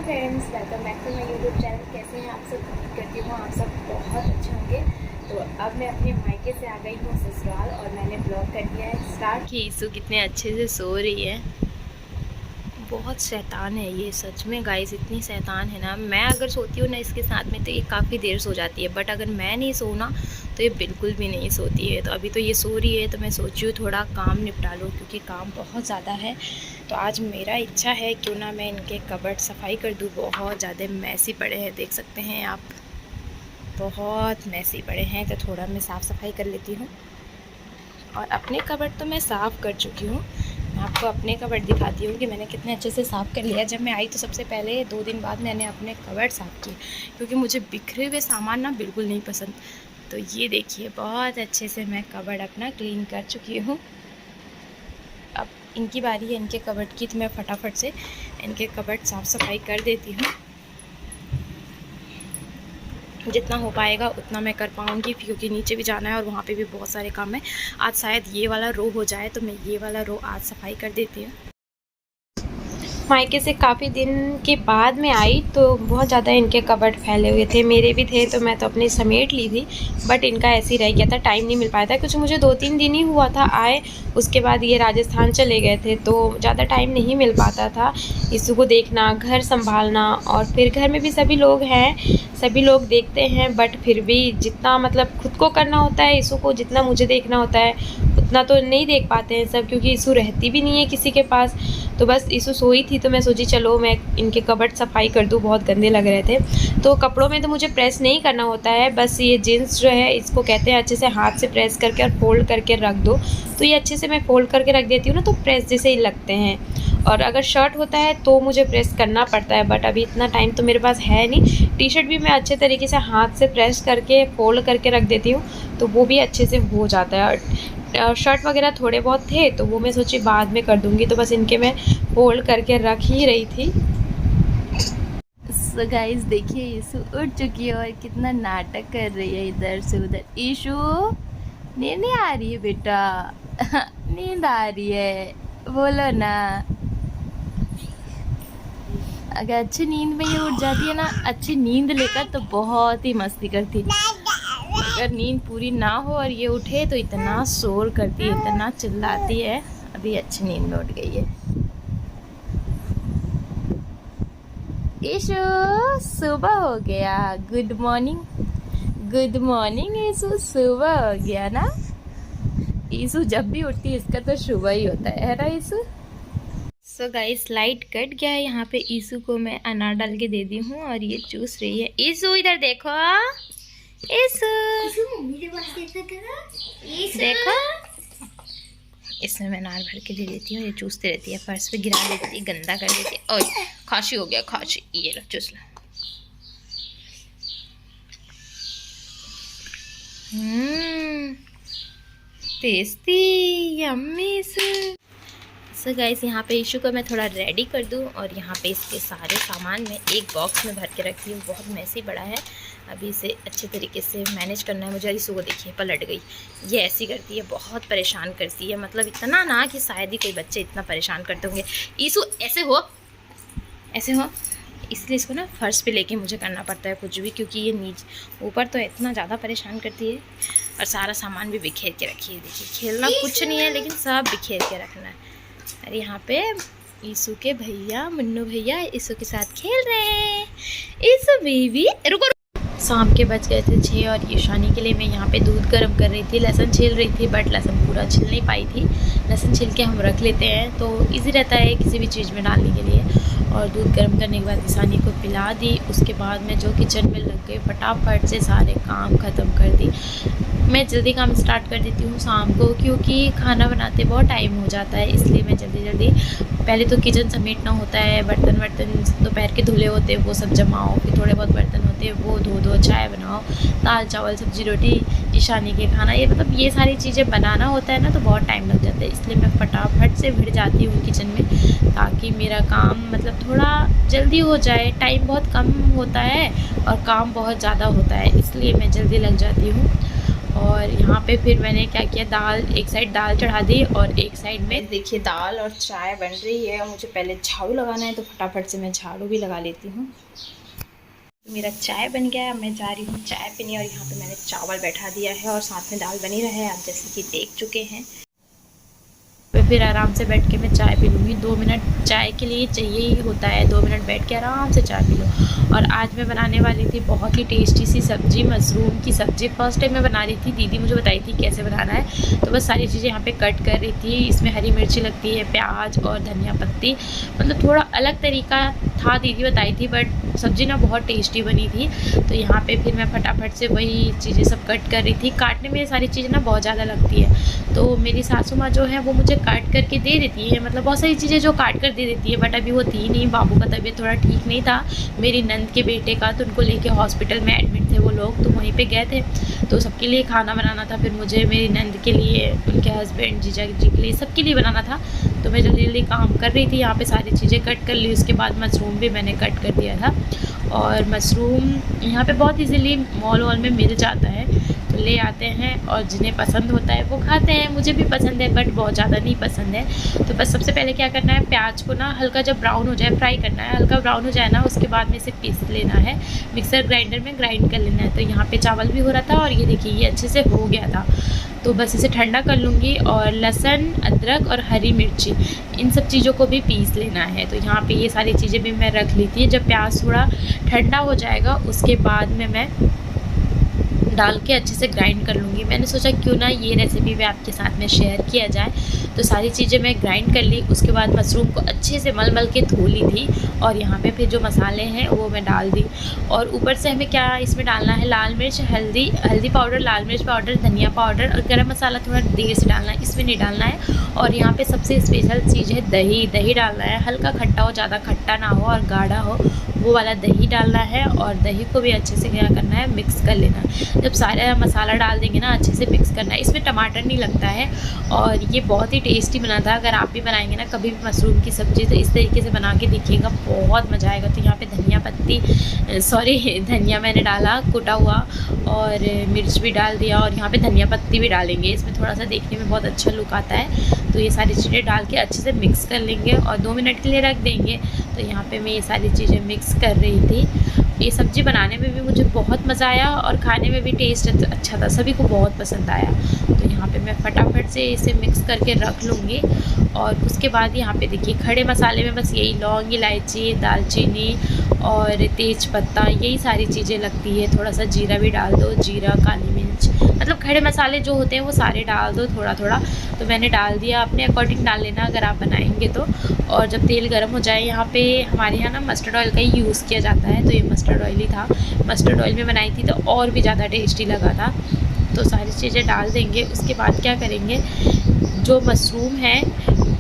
Friends, welcome back to my YouTube channel. कैसे हैं आप सब? उम्मीद करती हूँ आप सब बहुत अच्छे होंगे। तो अब मैं अपने मायके से आ गई हूँ ससुराल और मैंने ब्लॉग कर दिया है स्टार्ट। कि ईसु कितने अच्छे से सो रही है। बहुत शैतान है ये, सच में गाइस, इतनी शैतान है ना। मैं अगर सोती हूँ ना इसके साथ में तो ये काफ़ी देर सो जाती है, बट अगर मैं नहीं सोना तो ये बिल्कुल भी नहीं सोती है। तो अभी तो ये सो रही है तो मैं सोची हूँ थोड़ा काम निपटा लूँ क्योंकि काम बहुत ज़्यादा है। तो आज मेरा इच्छा है क्यों ना मैं इनके कबर्ड सफाई कर दूँ। बहुत ज़्यादा मैसी पड़े हैं, देख सकते हैं आप, बहुत मैसी पड़े हैं। तो थोड़ा मैं साफ़ सफाई कर लेती हूँ। और अपने कबर्ड तो मैं साफ़ कर चुकी हूँ। मैं आपको अपने कबर्ड दिखाती हूँ कि मैंने कितने अच्छे से साफ़ कर लिया। जब मैं आई तो सबसे पहले 2 दिन बाद मैंने अपने कबर्ड साफ़ किए क्योंकि मुझे बिखरे हुए सामान ना बिल्कुल नहीं पसंद। तो ये देखिए, बहुत अच्छे से मैं कबर्ड अपना क्लीन कर चुकी हूँ। अब इनकी बारी है इनके कबर्ड की, तो मैं फटाफट से इनके कबर्ड साफ़ सफाई कर देती हूँ। जितना हो पाएगा उतना मैं कर पाऊँगी क्योंकि नीचे भी जाना है और वहाँ पे भी बहुत सारे काम है। आज शायद ये वाला रो हो जाए तो मैं ये वाला रो आज सफाई कर देती हूँ। मायके से काफ़ी दिन के बाद में आई तो बहुत ज़्यादा इनके कबर्ड फैले हुए थे। मेरे भी थे तो मैं तो अपने समेट ली थी, बट इनका ऐसे ही रह गया था, टाइम नहीं मिल पाया था। कुछ मुझे 2-3 दिन ही हुआ था आए, उसके बाद ये राजस्थान चले गए थे तो ज़्यादा टाइम नहीं मिल पाता था इसू को देखना, घर संभालना। और फिर घर में भी सभी लोग हैं, सभी लोग देखते हैं, बट फिर भी जितना मतलब खुद को करना होता है इसू को, जितना मुझे देखना होता है उतना तो नहीं देख पाते हैं सब, क्योंकि इसू रहती भी नहीं है किसी के पास। तो बस इसू सोई थी तो मैं सोची चलो मैं इनके कबर्ड सफाई कर दूँ, बहुत गंदे लग रहे थे। तो कपड़ों में तो मुझे प्रेस नहीं करना होता है, बस ये जीन्स जो है इसको कहते हैं अच्छे से हाथ से प्रेस करके और फोल्ड करके रख दो। तो ये अच्छे से मैं फोल्ड करके रख देती हूँ ना, तो प्रेस जैसे ही लगते हैं। और अगर शर्ट होता है तो मुझे प्रेस करना पड़ता है, बट अभी इतना टाइम तो मेरे पास है नहीं। टी शर्ट भी मैं अच्छे तरीके से हाथ से प्रेस करके फोल्ड करके रख देती हूँ तो वो भी अच्छे से हो जाता है। और शर्ट वगैरह थोड़े बहुत थे तो वो मैं सोची बाद में कर दूँगी, तो बस इनके मैं फोल्ड करके रख ही रही थी। सो गाइस देखिए, ईशु उठ चुकी है और कितना नाटक कर रही है इधर से उधर। ईशु, नींद नहीं आ रही है बेटा? नींद आ रही है, बोलो ना। अगर अच्छी नींद में ये उठ जाती है ना, अच्छी नींद लेकर, तो बहुत ही मस्ती करती है। अगर नींद पूरी ना हो और ये उठे तो इतना शोर करती है, इतना चिल्लाती है। अभी अच्छी नींद में उठ गई है। ईशु, सुबह हो गया, good morning. Good morning Ishu, सुबह हो गया ना। ईशु जब भी उठती है इसका तो सुबह ही होता है ना Ishu. So guys, light cut गया है। यहाँ पे ईशु को मैं अनार डाल के दे दी हूँ और ये चूस रही है। ईशु इधर देखो, ईशु देखो, इसमें मैं अनार भर के दे देती हूँ, ये चूसते रहती है, फर्श पे गिरा देती है, गंदा कर देती है। ओए खांसी हो गया, खांसी, ये लो चूस लो। Tasty, yummy. सो गाइस, यहाँ पे ईशु को मैं थोड़ा रेडी कर दूँ और यहाँ पे इसके सारे सामान मैं एक बॉक्स में भर के रखी हूँ। बहुत मैसी बड़ा है, अभी इसे अच्छे तरीके से मैनेज करना है मुझे। ईशु को देखिए, पलट गई। ये ऐसी करती है, बहुत परेशान करती है, मतलब इतना ना कि शायद ही कोई बच्चे इतना परेशान करते होंगे। ईशु ऐसे हो, ऐसे हो, इसलिए इसको ना फर्श पे लेके मुझे करना पड़ता है कुछ भी, क्योंकि ये नीचे ऊपर तो इतना ज़्यादा परेशान करती है। और सारा सामान भी बिखेर के रखी है, देखिए, खेलना कुछ नहीं है लेकिन सब बिखेर के रखना है। और यहाँ पे ईशु के भैया, मुन्नू भैया ईशु के साथ खेल रहे हैं। ईशु बेबी, रुको। शाम के बज गए थे 6 और ईशानी के लिए मैं यहाँ पे दूध गर्म कर रही थी। लहसुन छील रही थी, बट लहसुन पूरा छील नहीं पाई थी। लहसुन छील के हम रख लेते हैं तो इजी रहता है किसी भी चीज़ में डालने के लिए। और दूध गर्म करने के बाद ईशानी को पिला दी। उसके बाद मैं जो किचन में लग गई, फटाफट से सारे काम ख़त्म कर दी। मैं जल्दी काम स्टार्ट कर देती हूँ शाम को, क्योंकि खाना बनाते बहुत टाइम हो जाता है, इसलिए मैं जल्दी पहले तो किचन समेटना होता है। बर्तन दोपहर के धुले होते हैं, वो सब जमाओ, फिर थोड़े बहुत बर्तन होते हैं वो धो, चाय बनाओ, दाल चावल सब्जी रोटी, ईशानी के खाना, ये मतलब ये सारी चीज़ें बनाना होता है ना, तो बहुत टाइम लग जाता है। इसलिए मैं फटाफट से भिड़ जाती हूँ किचन में, ताकि मेरा काम मतलब थोड़ा जल्दी हो जाए। टाइम बहुत कम होता है और काम बहुत ज़्यादा होता है, इसलिए मैं जल्दी लग जाती हूँ। और यहाँ पे फिर मैंने क्या किया, दाल एक साइड दाल चढ़ा दी और एक साइड में देखिए दाल और चाय बन रही है। और मुझे पहले झाड़ू लगाना है तो फटाफट से मैं झाड़ू भी लगा लेती हूँ। तो मेरा चाय बन गया है, मैं जा रही हूँ चाय पीने। और यहाँ पे मैंने चावल बैठा दिया है और साथ में दाल बनी रहे, आप जैसे कि देख चुके हैं। फिर आराम से बैठ के मैं चाय पी लूँगी। 2 मिनट चाय के लिए चाहिए ही होता है, 2 मिनट बैठ के आराम से चाय पी लो। और आज मैं बनाने वाली थी बहुत ही टेस्टी सी सब्ज़ी, मशरूम की सब्ज़ी। फर्स्ट टाइम मैं बना रही थी, दीदी मुझे बताई थी कैसे बनाना है। तो बस सारी चीज़ें यहाँ पे कट कर रही थी। इसमें हरी मिर्ची लगती है, प्याज और धनिया पत्ती, मतलब थोड़ा अलग तरीका था, दीदी बताई थी, बट सब्ज़ी ना बहुत टेस्टी बनी थी। तो यहाँ पे फिर मैं फटाफट से वही चीज़ें सब कट कर रही थी। काटने में ये सारी चीज़ें ना बहुत ज़्यादा लगती है, तो मेरी सासू माँ जो है वो मुझे काट करके दे देती है, मतलब बहुत सारी चीज़ें जो काट कर दे देती है। बट अभी वो थी नहीं, बाबू का तबीयत थोड़ा ठीक नहीं था, मेरी नंद के बेटे का, तो उनको लेके हॉस्पिटल में एडमिट थे वो लोग, तो वहीं पे गए थे। तो सबके लिए खाना बनाना था, फिर मुझे मेरी नंद के लिए, उनके हस्बैंड जीजा जी के लिए, सबके लिए बनाना था। तो मैं जल्दी जल्दी काम कर रही थी, यहाँ पे सारी चीज़ें कट कर ली। उसके बाद मशरूम भी मैंने कट कर दिया था। और मशरूम यहाँ पे बहुत इजीली मॉल वॉल में मिल जाता है, तो ले आते हैं और जिन्हें पसंद होता है वो खाते हैं। मुझे भी पसंद है बट बहुत ज़्यादा नहीं पसंद है। तो बस सबसे पहले क्या करना है, प्याज को ना हल्का जब ब्राउन हो जाए, फ्राई करना है, हल्का ब्राउन हो जाए ना, उसके बाद में इसे पीस लेना है, मिक्सर ग्राइंडर में ग्राइंड कर लेना है। तो यहाँ पे चावल भी हो रहा था और ये देखिए ये अच्छे से हो गया था। तो बस इसे ठंडा कर लूँगी। और लहसुन, अदरक और हरी मिर्ची, इन सब चीज़ों को भी पीस लेना है। तो यहाँ पे ये सारी चीज़ें भी मैं रख ली थी। जब प्याज थोड़ा ठंडा हो जाएगा उसके बाद में मैं डाल के अच्छे से ग्राइंड कर लूँगी। मैंने सोचा क्यों ना ये रेसिपी भी आपके साथ में शेयर किया जाए। तो सारी चीज़ें मैं ग्राइंड कर ली। उसके बाद मशरूम को अच्छे से मल मल के धो ली थी। और यहाँ पे फिर जो मसाले हैं वो मैं डाल दी। और ऊपर से हमें क्या इसमें डालना है, लाल मिर्च, हल्दी पाउडर, लाल मिर्च पाउडर, धनिया पाउडर और गरम मसाला थोड़ा देर से डालना है, इसमें नहीं डालना है। और यहाँ पे सबसे स्पेशल चीज़ है दही। दही डालना है, हल्का खट्टा हो, ज़्यादा खट्टा ना हो और गाढ़ा हो, वो वाला दही डालना है। और दही को भी अच्छे से क्या करना है, मिक्स कर लेना है। जब सारा मसाला डाल देंगे ना, अच्छे से मिक्स करना है। इसमें टमाटर नहीं लगता है और ये बहुत ही टेस्टी बना था। अगर आप भी बनाएंगे ना कभी भी मशरूम की सब्ज़ी, तो इस तरीके से बना के देखिएगा, बहुत मज़ा आएगा। तो यहाँ पे धनिया मैंने डाला कुटा हुआ, और मिर्च भी डाल दिया, और यहाँ पे धनिया पत्ती भी डालेंगे, इसमें थोड़ा सा देखने में बहुत अच्छा लुक आता है। तो ये सारी चीज़ें डाल के अच्छे से मिक्स कर लेंगे और 2 मिनट के लिए रख देंगे। तो यहाँ पे मैं ये सारी चीज़ें मिक्स कर रही थी। ये सब्ज़ी बनाने में भी मुझे बहुत मज़ा आया और खाने में भी टेस्ट अच्छा था, सभी को बहुत पसंद आया। तो यहाँ पे मैं फटाफट से इसे मिक्स करके रख लूँगी। और उसके बाद यहाँ पे देखिए खड़े मसाले में बस यही लौंग, इलायची, दालचीनी और तेज पत्ता, यही सारी चीज़ें लगती है। थोड़ा सा जीरा भी डाल दो, जीरा, काली मिर्च, मतलब खड़े मसाले जो होते हैं वो सारे डाल दो थोड़ा थोड़ा। तो मैंने डाल दिया, अपने अकॉर्डिंग डाल लेना अगर आप बनाएंगे तो। और जब तेल गर्म हो जाए, यहाँ पे हमारे यहाँ ना मस्टर्ड ऑयल का ही यूज़ किया जाता है, तो ये मस्टर्ड ऑयल ही था। मस्टर्ड ऑयल में बनाई थी तो और भी ज़्यादा टेस्टी लगा था। तो सारी चीज़ें डाल देंगे। उसके बाद क्या करेंगे, जो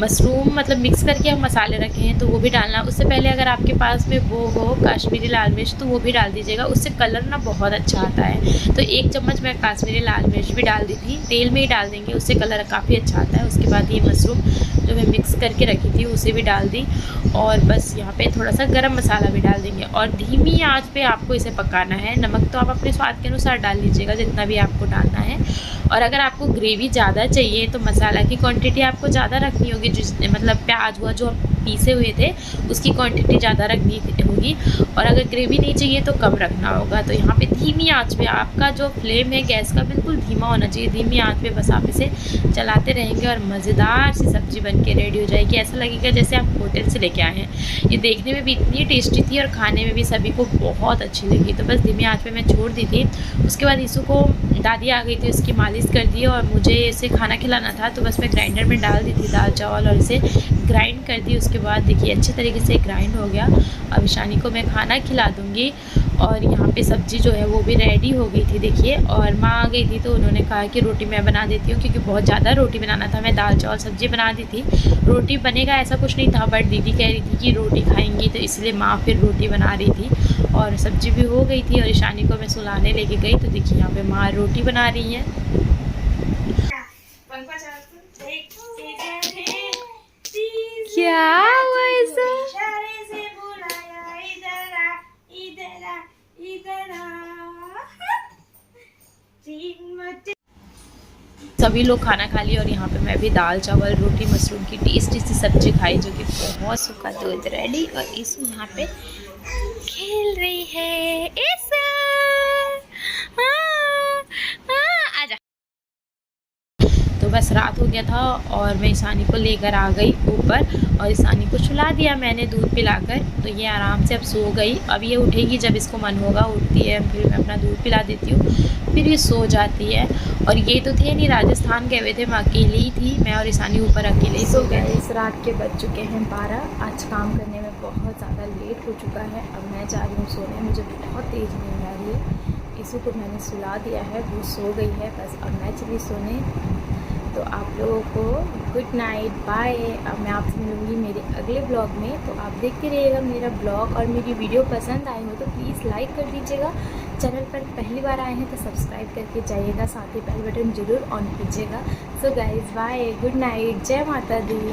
मशरूम मतलब मिक्स करके हम मसाले रखे हैं तो वो भी डालना। उससे पहले अगर आपके पास में वो हो कश्मीरी लाल मिर्च तो वो भी डाल दीजिएगा, उससे कलर ना बहुत अच्छा आता है। तो 1 चम्मच मैं कश्मीरी लाल मिर्च भी डाल दी थी, तेल में ही डाल देंगे, उससे कलर काफ़ी अच्छा आता है। उसके बाद ये मशरूम जो मैं मिक्स करके रखी थी उसे भी डाल दी। और बस यहाँ पे थोड़ा सा गरम मसाला भी डाल देंगे और धीमी आंच पे आपको इसे पकाना है। नमक तो आप अपने स्वाद के अनुसार डाल लीजिएगा जितना भी आपको डालना है। और अगर आपको ग्रेवी ज़्यादा चाहिए तो मसाला की क्वांटिटी आपको ज़्यादा रखनी होगी, जिस मतलब प्याज हुआ जो पीसे हुए थे उसकी क्वांटिटी ज़्यादा रखनी होगी। और अगर ग्रेवी नहीं चाहिए तो कम रखना होगा। तो यहाँ पे धीमी आंच पे आपका जो फ्लेम है गैस का बिल्कुल धीमा होना चाहिए। धीमी आंच पे बस आप इसे चलाते रहेंगे और मज़ेदार सी सब्ज़ी बन के रेडी हो जाएगी। ऐसा लगेगा जैसे आप होटल से लेके आए हैं। ये देखने में भी इतनी टेस्टी थी और खाने में भी सभी को बहुत अच्छी लगी। तो बस धीमी आंच पे मैं छोड़ दी थी। उसके बाद ईसू को दादी आ गई थी, उसकी मालिश कर दी और मुझे इसे खाना खिलाना था, तो बस मैं ग्राइंडर में डाल दी थी दाल चावल और इसे ग्राइंड कर दी। उसके बाद देखिए अच्छे तरीके से ग्राइंड हो गया। अब ईशानी को मैं खाना खिला दूँगी। और यहाँ पे सब्ज़ी जो है वो भी रेडी हो गई थी देखिए। और माँ आ गई थी तो उन्होंने कहा कि रोटी मैं बना देती हूँ, क्योंकि बहुत ज़्यादा रोटी बनाना था। मैं दाल चावल सब्ज़ी बना दी थी, रोटी बनेगा ऐसा कुछ नहीं था, बट दीदी कह रही थी कि रोटी खाएंगी तो इसलिए माँ फिर रोटी बना रही थी। और सब्ज़ी भी हो गई थी और ईशानी को मैं सुलाने लेके गई। तो देखिए यहाँ पे माँ रोटी बना रही है। क्या हुआ ऐसा? सभी लोग खाना खा लिए और यहाँ पे मैं भी दाल चावल रोटी मशरूम की टेस्टी सी सब्जी खाई, जो कि बहुत सूखा दूध रेडी। और ईसु यहाँ पे खेल रही है। ईसु आजा। तो बस रात हो गया था और मैं ईशानी को लेकर आ गई ऊपर और ईशानी को सुला दिया मैंने दूध पिलाकर। तो ये आराम से अब सो गई। अब ये उठेगी जब इसको मन होगा, उठती है, फिर मैं अपना दूध पिला देती हूँ, फिर ये सो जाती है। और ये तो थे नहीं, राजस्थान गए हुए थे, मैं अकेले ही थी, मैं और ईशानी ऊपर अकेले ही सो गए। इस रात के बज चुके हैं 12। आज काम करने में बहुत ज़्यादा लेट हो चुका है। अब मैं जा रही हूँ सोने, मुझे बहुत तेज़ नींद आ रही है। इसी को मैंने सुला दिया है, वो सो गई है, बस अब मैं चली सोने। तो आप लोगों को गुड नाइट, बाय। अब मैं आपसे मिलूँगी मेरे अगले ब्लॉग में। तो आप देखते रहिएगा मेरा ब्लॉग, और मेरी वीडियो पसंद आई हो तो प्लीज़ लाइक कर दीजिएगा। चैनल पर पहली बार आए हैं तो सब्सक्राइब करके जाइएगा, साथ ही बेल बटन ज़रूर ऑन कीजिएगा। So guys bye, good night, जय माता दी।